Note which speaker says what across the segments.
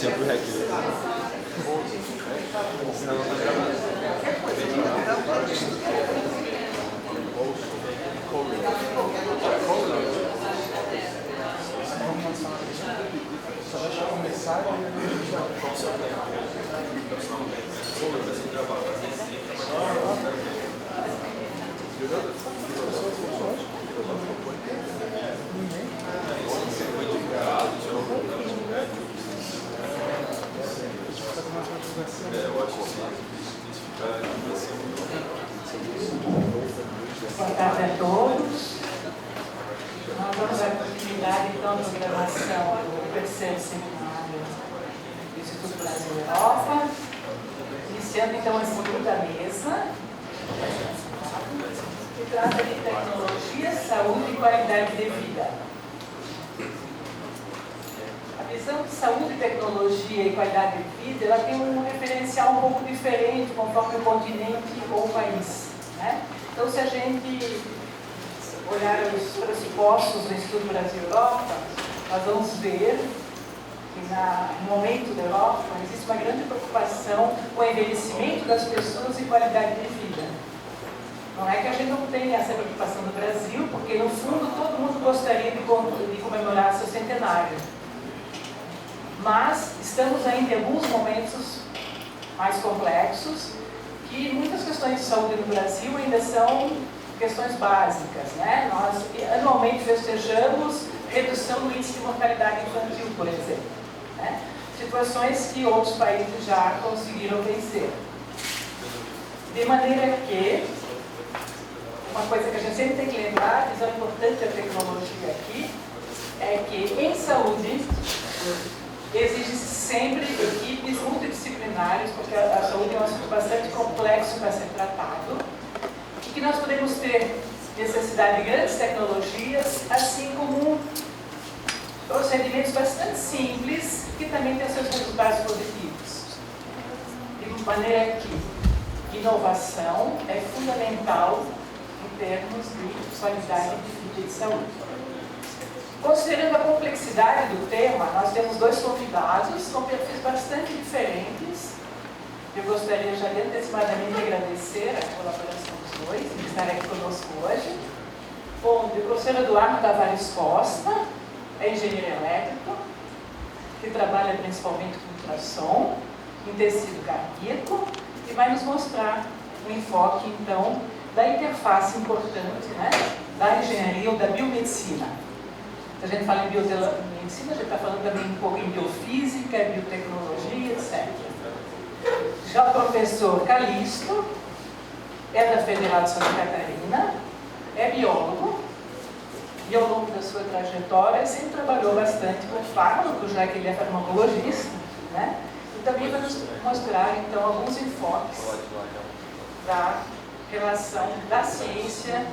Speaker 1: sempre o REC.
Speaker 2: Só deixa eu começar
Speaker 3: Boa tarde a todos. Nós vamos continuar então a programação do terceiro seminário do Instituto Brasil-Europa, iniciando então a segunda mesa, que trata de tecnologia, saúde e qualidade de vida. A visão de saúde, tecnologia e qualidade de vida, ela tem um referencial um pouco diferente conforme o continente ou o país, né? Então, se a gente olhar os pressupostos do Instituto Brasil-Europa, nós vamos ver que no momento da Europa existe uma grande preocupação com o envelhecimento das pessoas e qualidade de vida. Não é que a gente não tenha essa preocupação no Brasil, porque no fundo todo mundo gostaria de comemorar seu centenário. Mas estamos ainda em alguns momentos mais complexos, que muitas questões de saúde no Brasil ainda são questões básicas, né? Nós anualmente festejamos redução do índice de mortalidade infantil, por exemplo, né? Situações que outros países já conseguiram vencer. De maneira que, uma coisa que a gente sempre tem que lembrar, a visão importante da tecnologia aqui, é que em saúde exige sempre equipes multidisciplinares, porque a saúde é um assunto bastante complexo para ser tratado, e que nós podemos ter necessidade de grandes tecnologias, assim como procedimentos bastante simples, que também têm seus resultados positivos. De maneira que inovação é fundamental em termos de qualidade de vida e de saúde. Considerando a complexidade do tema, nós temos dois convidados com perfis bastante diferentes. Eu gostaria já de antecipadamente agradecer a colaboração dos dois, que estarem aqui conosco hoje. Bom, o professor Eduardo Tavares Costa é engenheiro elétrico, que trabalha principalmente com ultrassom, em tecido cardíaco, e vai nos mostrar um enfoque, então, da interface importante, né, da engenharia ou da biomedicina. A gente fala em biomedicina, a gente está falando também um pouco em biofísica, biotecnologia, etc. Já o professor Calixto é da Federal de Santa Catarina, é biólogo, e ao longo da sua trajetória sempre trabalhou bastante com fármacos, já que ele é farmacologista, né? E também vai nos mostrar, então, alguns enfoques da relação da ciência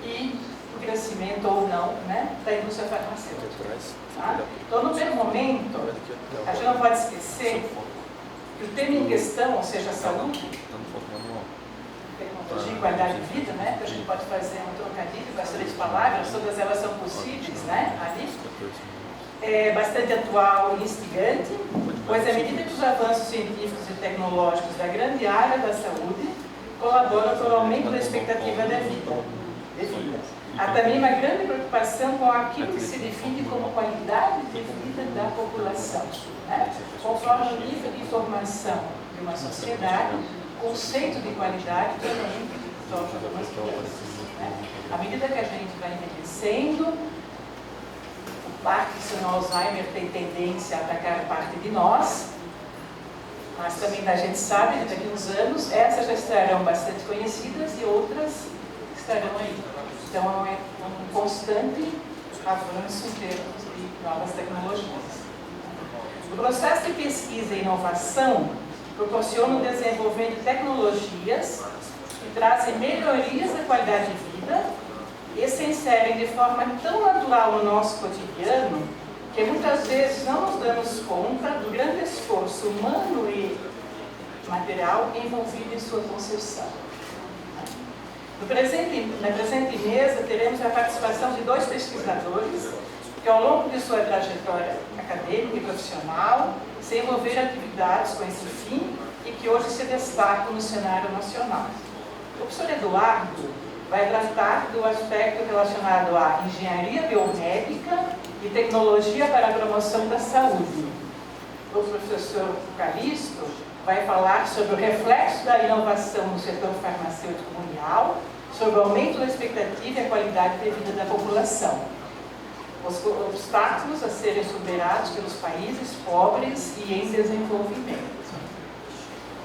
Speaker 3: e o crescimento ou não, né, da indústria farmacêutica. Tá? Então, no primeiro momento, a gente não pode esquecer que o tema em questão, ou seja, a saúde, tecnologia e qualidade de vida, né, que a gente pode fazer um trocadilho com as três palavras, todas elas são possíveis, né, ali, é bastante atual e instigante, pois à medida que os avanços científicos e tecnológicos da grande área da saúde colaboram para o aumento da expectativa de vida. Há também uma grande preocupação com aquilo que se define como qualidade de vida da população, né? Conforme o nível de informação de uma sociedade, o conceito de qualidade também sofre algumas mudanças, né? À medida que a gente vai envelhecendo, o Parkinson e o Alzheimer tem tendência a atacar parte de nós, mas também a gente sabe que daqui a uns anos essas já estarão bastante conhecidas e outras estarão aí. Então, é um constante avanço em termos de novas tecnologias. O processo de pesquisa e inovação proporciona o desenvolvimento de tecnologias que trazem melhorias da qualidade de vida e se inserem de forma tão natural no nosso cotidiano que muitas vezes não nos damos conta do grande esforço humano e material envolvido em sua concepção. Na presente mesa, teremos a participação de dois pesquisadores que ao longo de sua trajetória acadêmica e profissional se envolveram atividades com esse fim e que hoje se destacam no cenário nacional. O professor Eduardo vai tratar do aspecto relacionado à engenharia biomédica e tecnologia para a promoção da saúde. O professor Calixto vai falar sobre o reflexo da inovação no setor farmacêutico mundial, sobre o aumento da expectativa e a qualidade de vida da população, os obstáculos a serem superados pelos países pobres e em desenvolvimento.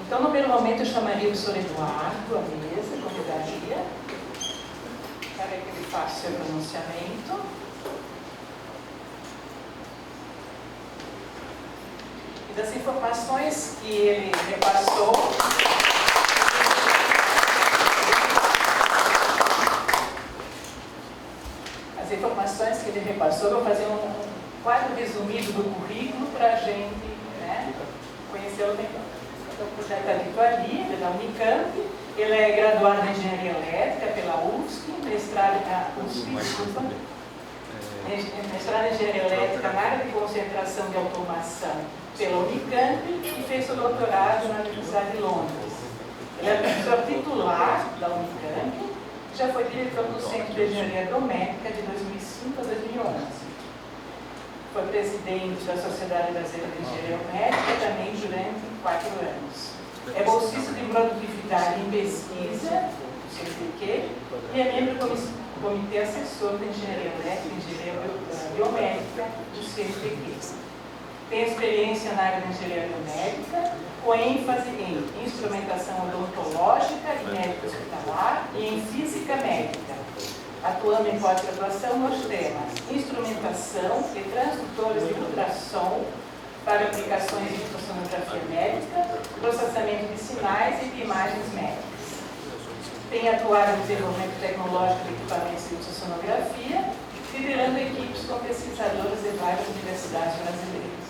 Speaker 3: Então, no primeiro momento, eu chamaria o professor Eduardo à mesa, convidaria, para que ele faça o seu pronunciamento. E das informações que ele repassou, eu vou fazer um quadro resumido do currículo para a gente, né, conhecê-lo melhor. Então, o projeto está dito ali, ele é da Unicamp, ele é graduado em Engenharia Elétrica pela UFSC, mestrado em Engenharia Elétrica na área de concentração de automação pela Unicamp e fez seu doutorado na Universidade de Londres. Ele é professor titular da Unicamp, já foi diretor do Centro de Engenharia Biomédica de 2005 a 2011. Foi presidente da Sociedade Brasileira de Engenharia Biomédica também durante 4 anos. É bolsista de produtividade em pesquisa, CNPq, e é membro do Comitê Assessor de Engenharia Elétrica e Engenharia Biomédica do CNPq. Tem experiência na área de engenharia biomédica, com ênfase em instrumentação odontológica e médica hospitalar e em física médica, atuando em pós-graduação nos temas instrumentação e transdutores de ultrassom para aplicações de ultrassonografia médica, processamento de sinais e de imagens médicas. Tem atuado no desenvolvimento tecnológico de equipamentos de ultrassonografia, liderando equipes com pesquisadores de várias universidades brasileiras.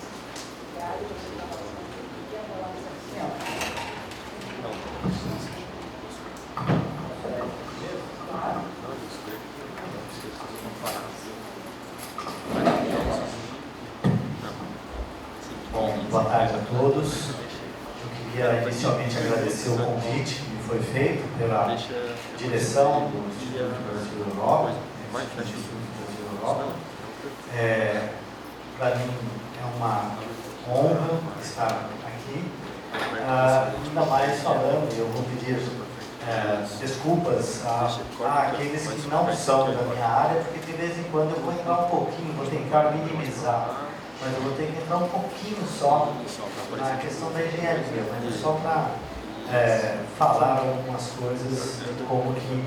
Speaker 1: Bom, boa tarde a todos. Eu queria inicialmente agradecer o convite que me foi feito pela direção do Instituto Brasil Europa, Para mim é uma honra estar aqui, ainda mais falando, eu vou pedir desculpas àqueles que não são da minha área, porque de vez em quando eu vou entrar um pouquinho, vou tentar minimizar, mas eu vou ter que entrar um pouquinho só na questão da engenharia, mas só para falar algumas coisas de como que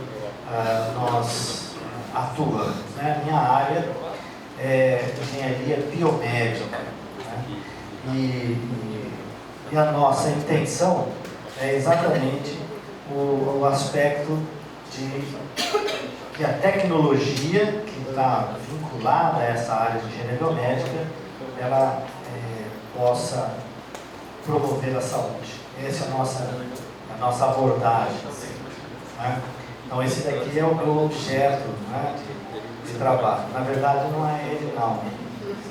Speaker 1: nós atuamos, né? Minha área é engenharia biomédica, né? E a nossa intenção é exatamente o aspecto de que a tecnologia que está vinculada a essa área de engenharia biomédica, ela possa promover a saúde. Essa é a nossa abordagem, assim, né? Então esse daqui é o meu objeto, né, de trabalho. Na verdade não é ele não.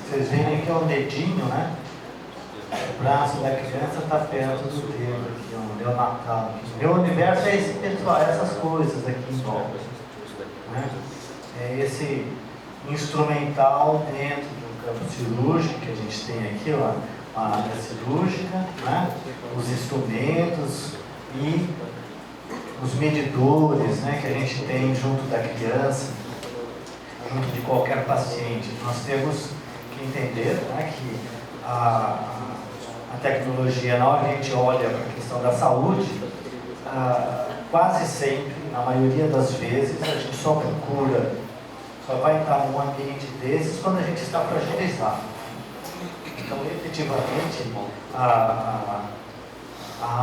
Speaker 1: Vocês veem que é o dedinho, né? O braço da criança está perto do dedo aqui, o neonatal. O meu universo é esse pessoal, essas coisas aqui em volta, né? É esse instrumental dentro do campo cirúrgico que a gente tem aqui, ó, a área cirúrgica, né? Os instrumentos e os medidores, né, que a gente tem junto da criança, junto de qualquer paciente. Nós temos que entender, né, que a tecnologia, na hora que a gente olha para a questão da saúde, quase sempre, na maioria das vezes, a gente só vai estar num ambiente desses quando a gente está fragilizado. Então, efetivamente, a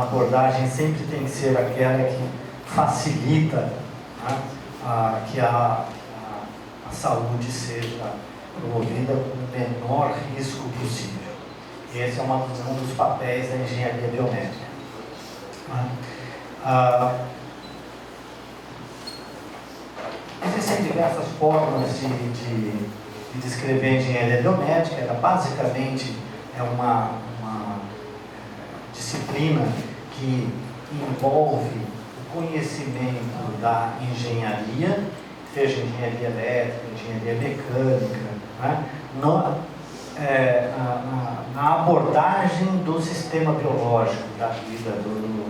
Speaker 1: abordagem sempre tem que ser aquela que facilita, né, que a saúde seja promovida com o menor risco possível. Esse é um dos papéis da engenharia biomédica. Existem diversas formas de descrever a engenharia biomédica. Ela basicamente é uma disciplina que envolve o conhecimento da engenharia, seja engenharia elétrica, engenharia mecânica, né? Na abordagem do sistema biológico, da vida, do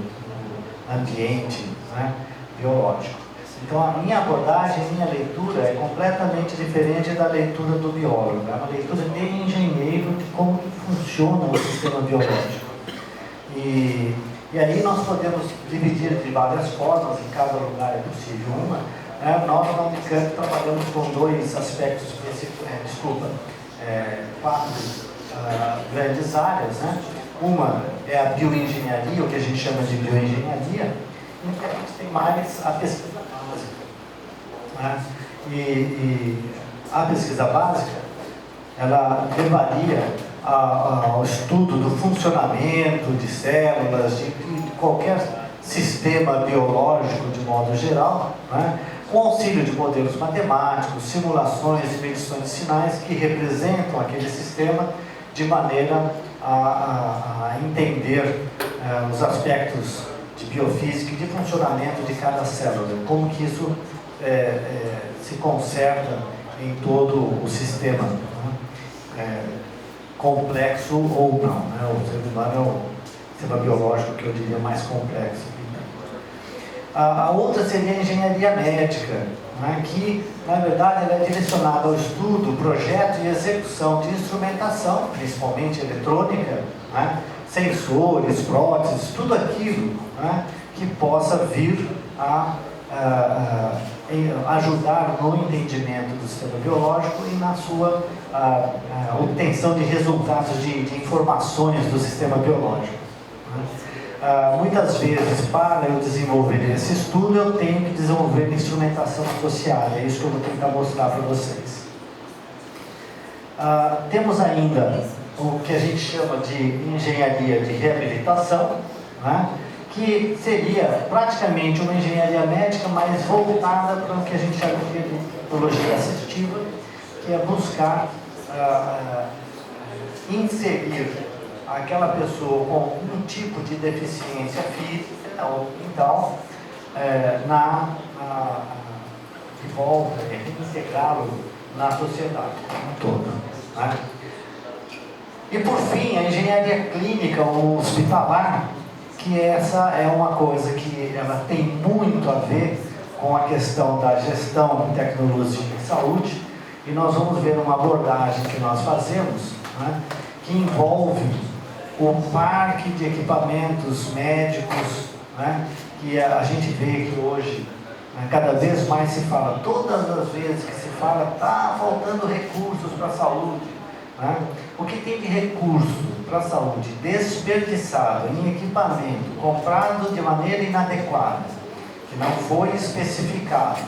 Speaker 1: ambiente, né, biológico. Então, a minha abordagem, a minha leitura é completamente diferente da leitura do biólogo. É uma leitura de engenheiro de como funciona o sistema biológico. E aí nós podemos dividir de várias formas, em cada lugar é possível uma. Nós, na Unicamp, trabalhamos com dois aspectos quatro grandes áreas, né? Uma é a bioengenharia, o que a gente chama de bioengenharia, e a gente tem mais a pesquisa básica, né? E a pesquisa básica, ela levaria ao estudo do funcionamento de células, de qualquer sistema biológico de modo geral, né? Com auxílio de modelos matemáticos, simulações e medições de sinais que representam aquele sistema de maneira a entender os aspectos de biofísica e de funcionamento de cada célula, como que isso se conserta em todo o sistema, né? Complexo ou não, né? O ser humano é o sistema biológico que eu diria mais complexo. A outra seria a engenharia médica, né, que, na verdade, ela é direcionada ao estudo, projeto e execução de instrumentação, principalmente eletrônica, né, sensores, próteses, tudo aquilo, né, que possa vir a ajudar no entendimento do sistema biológico e na sua obtenção de resultados de informações do sistema biológico, né. Muitas vezes, para eu desenvolver esse estudo, eu tenho que desenvolver instrumentação associada. É isso que eu vou tentar mostrar para vocês. Temos ainda o que a gente chama de engenharia de reabilitação, né? Que seria praticamente uma engenharia médica, mas voltada para o que a gente chama de metodologia assistiva, que é buscar inserir aquela pessoa com um tipo de deficiência física ou mental de volta, reintegrá-lo na sociedade toda, né? E por fim, a engenharia clínica ou hospitalar, que essa é uma coisa que ela tem muito a ver com a questão da gestão de tecnologia em saúde, e nós vamos ver uma abordagem que nós fazemos, né, que envolve o parque de equipamentos médicos, né, que a gente vê que hoje, né, cada vez mais se fala, todas as vezes que se fala, está faltando recursos para a saúde, né? O que tem de recurso para a saúde desperdiçado em equipamento, comprado de maneira inadequada, que não foi especificado,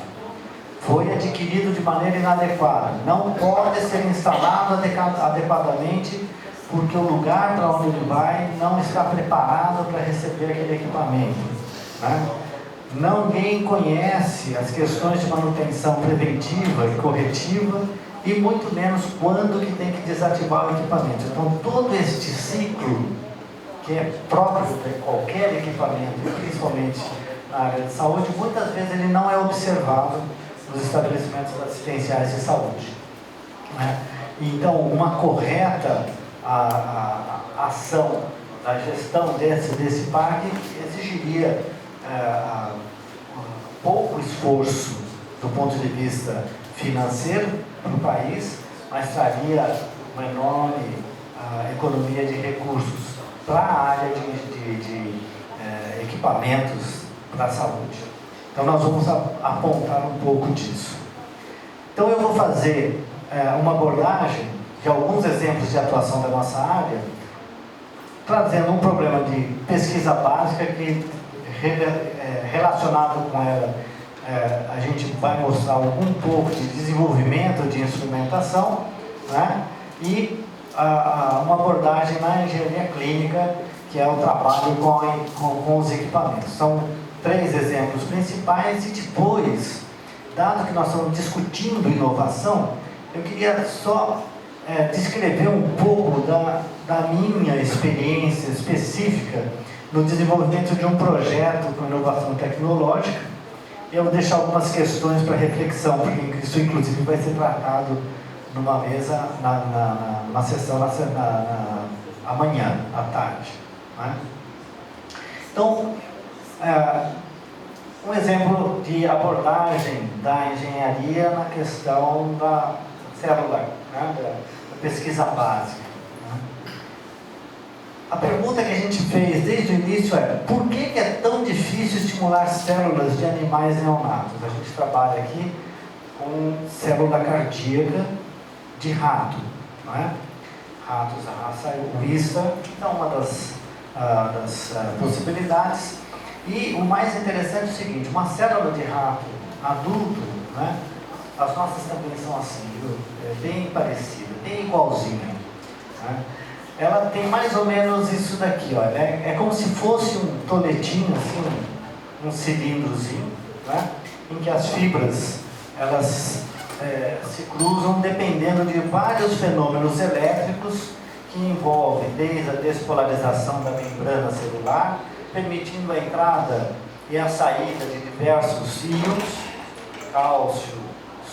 Speaker 1: foi adquirido de maneira inadequada, não pode ser instalado adequadamente, porque o lugar para onde ele vai não está preparado para receber aquele equipamento, né? Ninguém conhece as questões de manutenção preventiva e corretiva, e muito menos quando que tem que desativar o equipamento. Então, todo este ciclo, que é próprio de qualquer equipamento, principalmente na área de saúde, muitas vezes ele não é observado nos estabelecimentos assistenciais de saúde, né? Então, uma correta ação da gestão desse parque exigiria pouco esforço do ponto de vista financeiro para o país, mas traria uma enorme economia de recursos para a área de equipamentos para a saúde. Então nós vamos apontar um pouco disso. Então eu vou fazer uma abordagem de alguns exemplos de atuação da nossa área, trazendo um problema de pesquisa básica que, relacionado com ela, a gente vai mostrar um pouco de desenvolvimento de instrumentação, né? E uma abordagem na engenharia clínica, que é o trabalho com os equipamentos. São 3 exemplos principais, e depois, dado que nós estamos discutindo inovação, eu queria só descrever um pouco da minha experiência específica no desenvolvimento de um projeto com inovação tecnológica. Eu vou deixar algumas questões para reflexão, porque isso inclusive vai ser tratado numa mesa, numa sessão amanhã, à tarde. Né? Então, um exemplo de abordagem da engenharia na questão da célula, né? da pesquisa básica. Né? A pergunta que a gente fez desde o início é: por que é tão difícil estimular células de animais neonatos? A gente trabalha aqui com célula cardíaca de rato, não é? Ratos da raça Wissa, então uma das possibilidades. E o mais interessante é o seguinte: uma célula de rato adulto, né? As nossas também são assim, viu? Bem parecida, bem igualzinha, né? Ela tem mais ou menos isso daqui, ó. É como se fosse um toletinho, assim, um cilindrozinho, né? Em que as fibras elas se cruzam dependendo de vários fenômenos elétricos que envolvem desde a despolarização da membrana celular, permitindo a entrada e a saída de diversos íons, cálcio,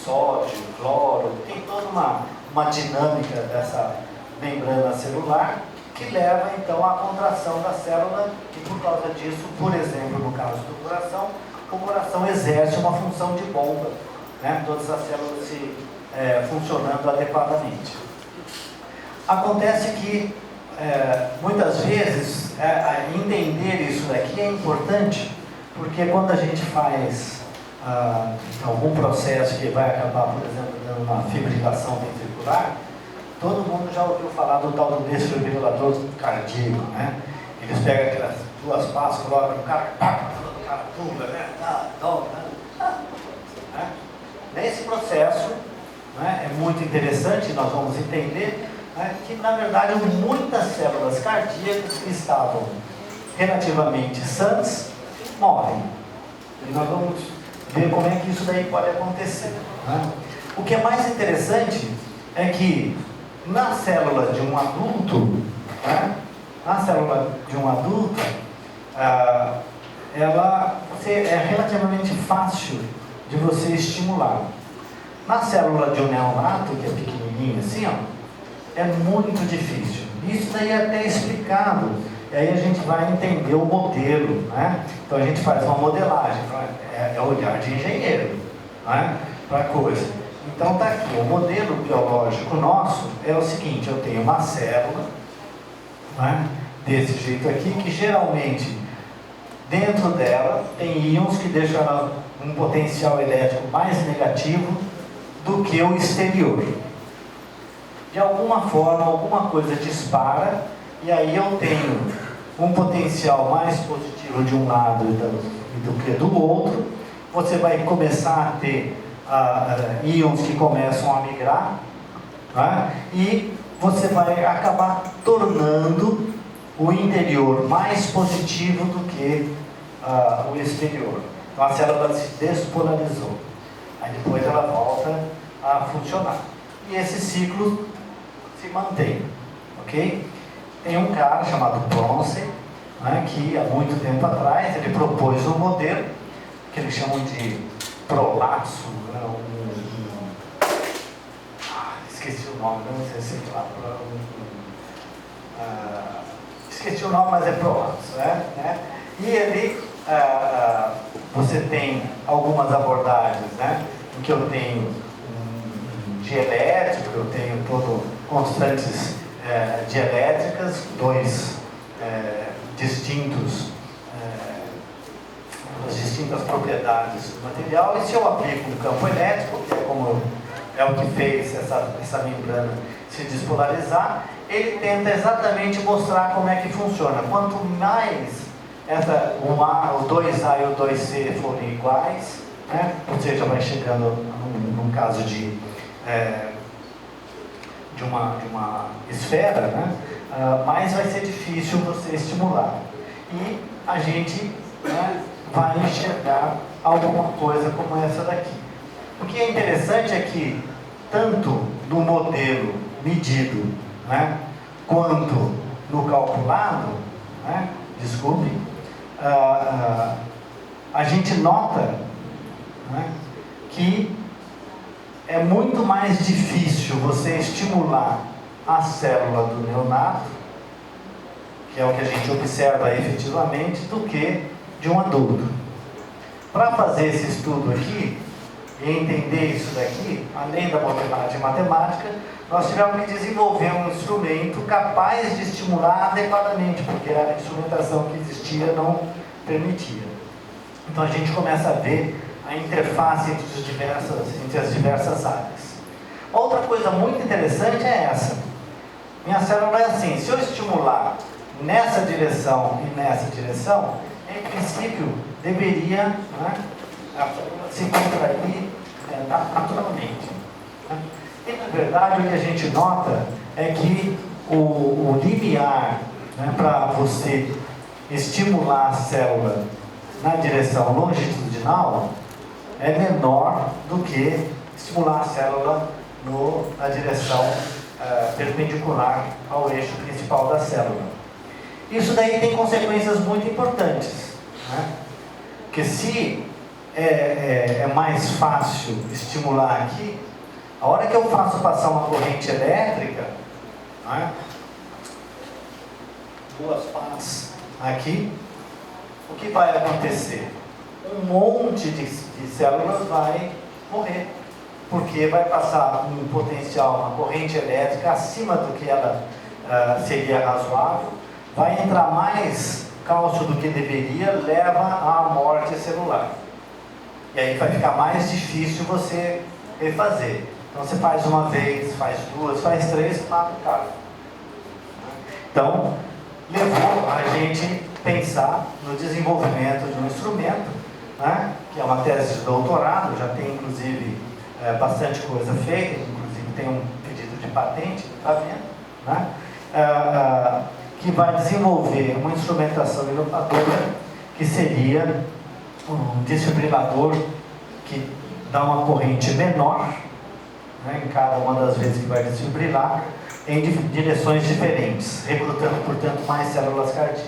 Speaker 1: sódio, cloro. Tem toda uma dinâmica dessa membrana celular que leva então à contração da célula, e por causa disso, por exemplo, no caso do coração, o coração exerce uma função de bomba, né? Todas as células funcionando adequadamente. Acontece que muitas vezes entender isso daqui é importante, porque quando a gente faz algum processo que vai acabar, por exemplo, dando uma fibrilação ventricular, todo mundo já ouviu falar do tal do desfibrilador cardíaco, né? Eles pegam aquelas duas pás, colocam no cara, o cara pula, né? Nesse processo, né, é muito interessante, nós vamos entender, né, que na verdade muitas células cardíacas que estavam relativamente sãs morrem. E nós vamos ver como é que isso daí pode acontecer. Né? O que é mais interessante é que na célula de um adulto, né, é relativamente fácil de você estimular. Na célula de um neonato, que é pequenininho assim, ó, é muito difícil. Isso daí é até explicado. E aí a gente vai entender o modelo, né? Então a gente faz uma modelagem, é olhar de engenheiro, né? Para a coisa. Então está aqui, o modelo biológico nosso é o seguinte: eu tenho uma célula, né, desse jeito aqui, que geralmente dentro dela tem íons que deixam ela um potencial elétrico mais negativo do que o exterior. De alguma forma, alguma coisa dispara, e aí eu tenho um potencial mais positivo de um lado do que do outro. Você vai começar a ter íons que começam a migrar, né? E você vai acabar tornando o interior mais positivo do que o exterior. Então a célula se despolarizou, aí depois ela volta a funcionar, e esse ciclo se mantém, ok? Tem um cara chamado Bronsted, né, que há muito tempo atrás ele propôs um modelo que eles chamam de prolapso, né, esqueci o nome, não sei se lá, esqueci o nome, mas é prolapso, né? E ele, você tem algumas abordagens, né, em que eu tenho dielétrico, eu tenho constantes dielétricas, dois distintas propriedades do material, e se eu aplico um campo elétrico, que é o que fez essa membrana se despolarizar, ele tenta exatamente mostrar como é que funciona. Quanto mais o 2A e o 2C forem iguais, né, ou seja, vai chegando num caso de uma esfera, né, mais vai ser difícil você estimular. E a gente, né, vai enxergar alguma coisa como essa daqui. O que é interessante é que tanto no modelo medido, né, quanto no calculado, né, desculpe, a gente nota, né, que é muito mais difícil você estimular a célula do neonato, que é o que a gente observa efetivamente, do que de um adulto. Para fazer esse estudo aqui, e entender isso daqui, além da matemática, nós tivemos que desenvolver um instrumento capaz de estimular adequadamente, porque a instrumentação que existia não permitia. Então a gente começa a ver a interface entre as diversas áreas. Outra coisa muito interessante é essa. Minha célula é assim, se eu estimular nessa direção e nessa direção, em princípio deveria, né, se contrair naturalmente. Né? E na verdade o que a gente nota é que o limiar, né, para você estimular a célula na direção longitudinal é menor do que estimular a célula na direção perpendicular ao eixo principal da célula. Isso daí tem consequências muito importantes, né? Porque se é mais fácil estimular aqui, a hora que eu faço passar uma corrente elétrica, né, duas pás aqui, o que vai acontecer? Um monte de células vai morrer, porque vai passar um potencial, uma corrente elétrica acima do que ela seria razoável, vai entrar mais cálcio do que deveria, leva à morte celular. E aí vai ficar mais difícil você refazer. Então você faz uma vez, faz duas, faz três, mata o cara. Então, levou a gente pensar no desenvolvimento de um instrumento, né, que é uma tese de doutorado, já tem inclusive bastante coisa feita, inclusive tem um pedido de patente, está vendo? Né? Que vai desenvolver uma instrumentação inovadora, que seria um desfibrilador que dá uma corrente menor, né, em cada uma das vezes que vai desfibrilar, em direções diferentes, recrutando, portanto, mais células cardíacas.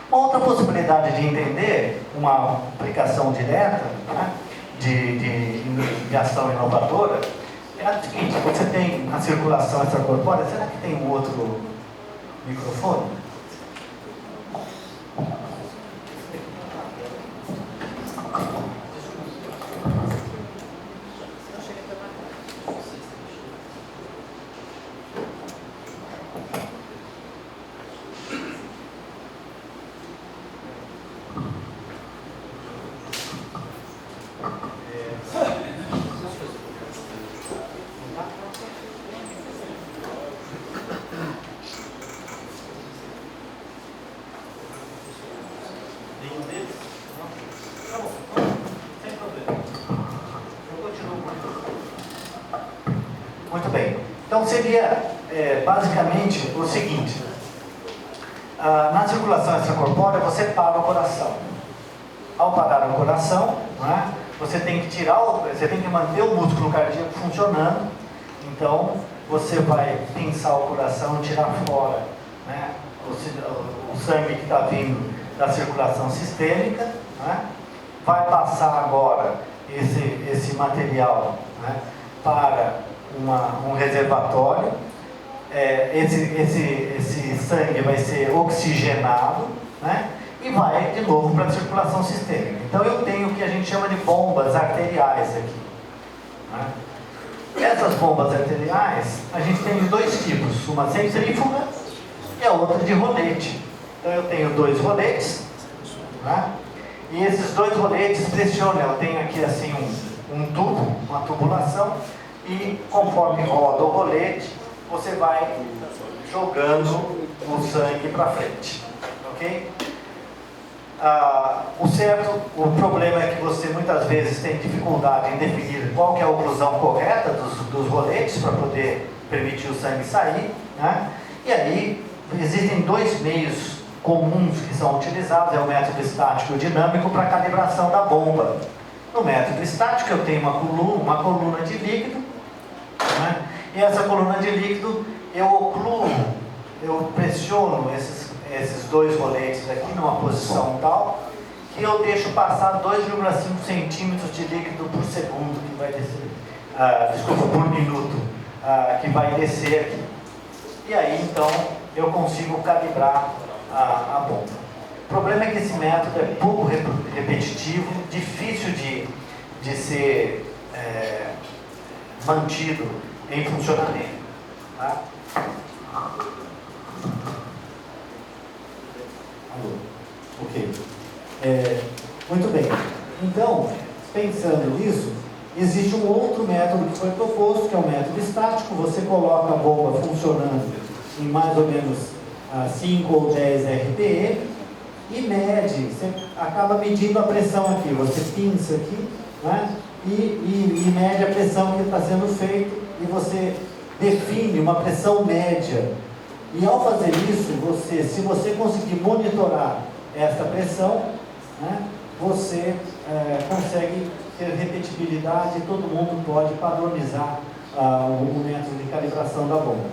Speaker 1: Uma outra possibilidade de entender uma aplicação direta, né, de ação inovadora é a seguinte: você tem a circulação extracorpórea. Será que tem um outro microfone? Muito bem. Então seria basicamente o seguinte: na circulação extracorpórea você para o coração. Ao parar o coração, né, você tem que manter o músculo cardíaco funcionando. Então você vai pinçar o coração e tirar fora, né, o sangue que está vindo da circulação sistêmica, né, vai passar agora esse material, né, para um reservatório. Esse sangue vai ser oxigenado, né, e vai de novo para a circulação sistêmica. Então eu tenho o que a gente chama de bombas arteriais aqui, né? Essas bombas arteriais a gente tem de dois tipos, uma centrífuga e a outra de rolete. Então eu tenho dois roletes, né? E esses dois roletes pressionam. Eu tenho aqui assim um tubo, uma tubulação, e conforme roda o rolete, você vai jogando o sangue para frente, ok? O problema é que você muitas vezes tem dificuldade em definir qual que é a oclusão correta dos roletes para poder permitir o sangue sair, né? E aí existem dois meios comuns que são utilizados, é o método estático e dinâmico para calibração da bomba. No método estático eu tenho uma coluna de líquido, né, E essa coluna de líquido, eu ocluo, eu pressiono esses dois roletes aqui numa posição tal, que eu deixo passar 2,5 centímetros de líquido por segundo, que vai descer, desculpa, por minuto, que vai descer aqui. E aí, então, eu consigo calibrar a bomba. O problema é que esse método é pouco repetitivo, difícil de ser mantido em funcionamento. Tá? Alô? Ok. Muito bem. Então, pensando nisso, existe um outro método que foi proposto, que é o método estático. Você coloca a bomba funcionando em mais ou menos 5 ou 10 RPE e mede, você acaba medindo a pressão aqui. Você pinça aqui, né? E mede a pressão que está sendo feita e você define uma pressão média. E ao fazer isso, se você conseguir monitorar essa pressão, né, você consegue ter repetibilidade e todo mundo pode padronizar o método de calibração da bomba.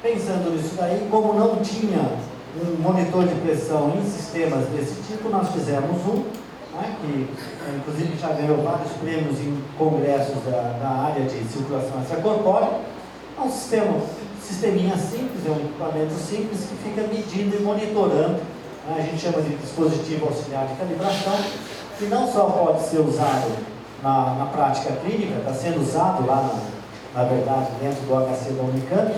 Speaker 1: Pensando nisso daí, como não tinha um monitor de pressão em sistemas desse tipo, nós fizemos um, né, que inclusive já ganhou vários prêmios em congressos da área de circulação extracorpórea. É um sisteminha simples, é um equipamento simples que fica medindo e monitorando, né, a gente chama de dispositivo auxiliar de calibração, que não só pode ser usado na prática clínica, está sendo usado lá, na verdade, dentro do HC da Unicamp,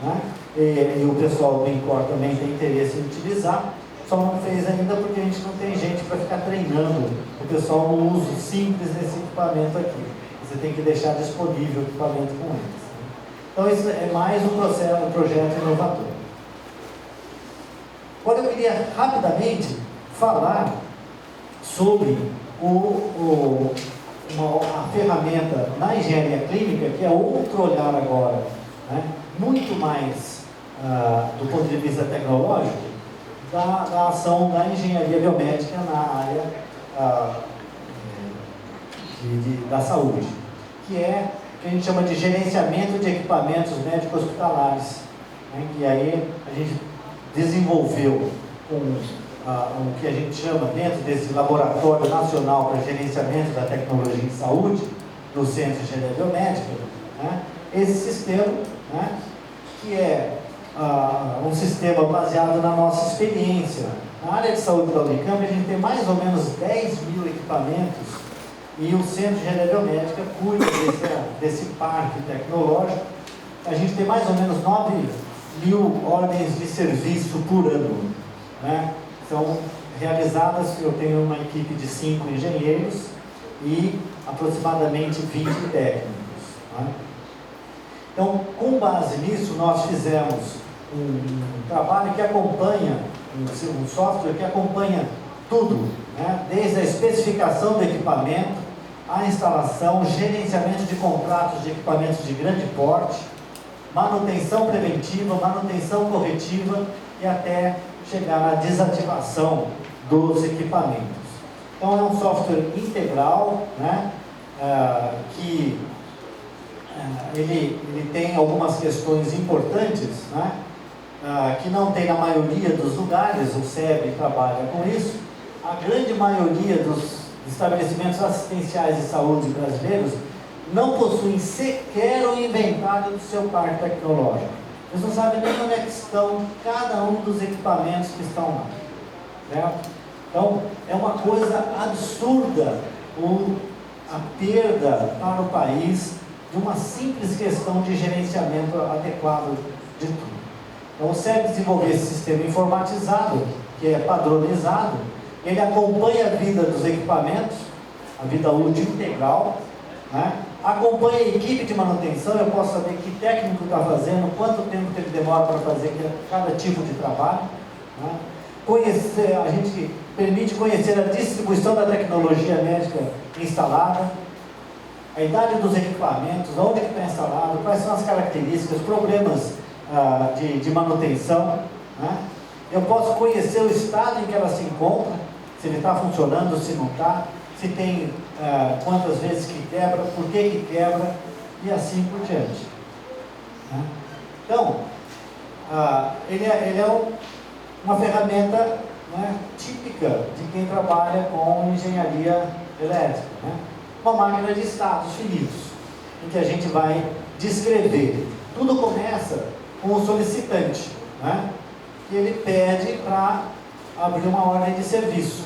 Speaker 1: né, e o pessoal do INCOR também tem interesse em utilizar, só não fez ainda porque a gente não tem gente para ficar treinando o pessoal no uso simples desse equipamento aqui. Você tem que deixar disponível o equipamento com eles. Então, isso é mais um projeto inovador. Agora, eu queria rapidamente falar sobre a ferramenta na engenharia clínica, que é outro olhar agora, né, muito mais do ponto de vista tecnológico, da ação da engenharia biomédica na área da saúde, que é o que a gente chama de gerenciamento de equipamentos médicos hospitalares, né, que aí a gente desenvolveu o que a gente chama, dentro desse Laboratório Nacional para Gerenciamento da Tecnologia em Saúde, do Centro de Engenharia Biomédica, né, esse sistema, né, que é um sistema baseado na nossa experiência. Na área de saúde da Unicamp, a gente tem mais ou menos 10 mil equipamentos e o Centro de Engenharia Biomédica cuida desse parque tecnológico. A gente tem mais ou menos 9 mil ordens de serviço por ano, né? São realizadas, eu tenho uma equipe de 5 engenheiros e aproximadamente 20 técnicos, né? Então, com base nisso, nós fizemos um trabalho que acompanha, um software que acompanha tudo, né? Desde a especificação do equipamento, a instalação, gerenciamento de contratos de equipamentos de grande porte, manutenção preventiva, manutenção corretiva e até chegar na desativação dos equipamentos. Então, é um software integral, né? Que ele tem algumas questões importantes, né, que não tem na maioria dos lugares. O SEB trabalha com isso. A grande maioria dos estabelecimentos assistenciais de saúde brasileiros não possuem sequer o inventário do seu parque tecnológico. Eles não sabem nem onde é que estão cada um dos equipamentos que estão lá, certo? Então, é uma coisa absurda a perda para o país de uma simples questão de gerenciamento adequado de tudo. Então, o SEB desenvolveu esse sistema informatizado, que é padronizado, ele acompanha a vida dos equipamentos, a vida útil integral, né? Acompanha a equipe de manutenção, eu posso saber que técnico está fazendo, quanto tempo que ele demora para fazer cada tipo de trabalho, né? A gente permite conhecer a distribuição da tecnologia médica instalada, a idade dos equipamentos, onde é que está instalado, quais são as características, problemas de manutenção, né? Eu posso conhecer o estado em que ela se encontra, se ele está funcionando, se não está, se tem quantas vezes que quebra, por que quebra, e assim por diante. Né? Então, ele é uma ferramenta, né, típica de quem trabalha com engenharia elétrica. Né? Uma máquina de estados finitos, em que a gente vai descrever. Tudo começa com o solicitante, né? Que ele pede para abrir uma ordem de serviço.